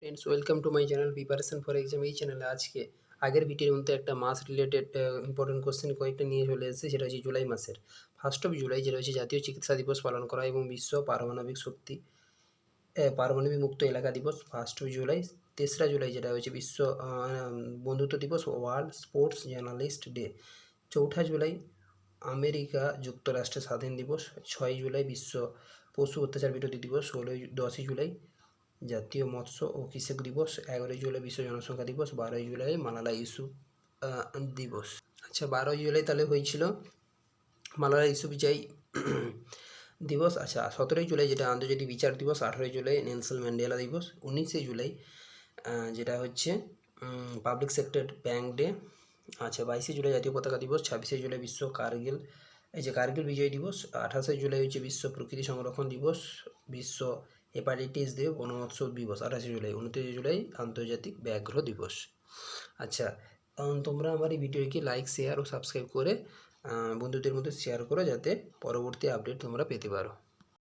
Friends, welcome to my channel preparation for exam. এই চ্যানেলে আজকে আগের ভিডিওর মধ্যে একটা মাস রিলেটেড ইম্পর্টেন্ট কোশ্চেন কয়েকটা নিয়ে চলে এসেছে। সেটা হচ্ছে জুলাই মাসের 1 জুলাই, যেটা হচ্ছে জাতীয় চিকিৎসা দিবস পালন করা এবং বিশ্ব পারমাণবিক মুক্ত এলাকা দিবস 1 জুলাই। 3রা জুলাই যেটা হচ্ছে বিশ্ব বন্ধুত্ব দিবস, ওয়ার্ল্ড স্পোর্টস জার্নালিস্ট ডে। 4ঠা জুলাই আমেরিকা যুক্তরাষ্ট্রের স্বাধীন দিবস। 6ই জুলাই বিশ্ব পশু অত্যাচার বিরোধী দিবস। 10ই জুলাই জাতীয় মৎস্য ও কৃষক দিবস। 11ই জুলাই বিশ্ব জনসংখ্যা দিবস। 12ই জুলাই মালালা ইউসুফ দিবস। আচ্ছা, 12ই জুলাই তাহলে হয়েছিল মালালা ইউসুফজাই দিবস। আচ্ছা, 17ই জুলাই যেটা আন্তর্জাতিক বিচার দিবস। 18ই জুলাই নেলসন ম্যান্ডেলা দিবস। 19শে জুলাই যেটা হচ্ছে পাবলিক সেক্টর ব্যাংক ডে। আচ্ছা, 22শে জুলাই জাতীয় পতাকা দিবস। 26শে জুলাই বিশ্ব কার্গিল কার্গিল বিজয় দিবস। 28শে জুলাই হচ্ছে বিশ্ব প্রকৃতি সংরক্ষণ দিবস, বিশ্ব হেপাটাইটিস ডে, বন মহোৎসব দিবস। 28শে জুলাই। 29শে জুলাই আন্তর্জাতিক ব্যাঘ্র দিবস। আচ্ছা, তোমরা আমার এই ভিডিওকে লাইক, শেয়ার ও সাবস্ক্রাইব করে বন্ধুদের মধ্যে শেয়ার করো, যাতে পরবর্তী আপডেট তোমরা পেতে পারো।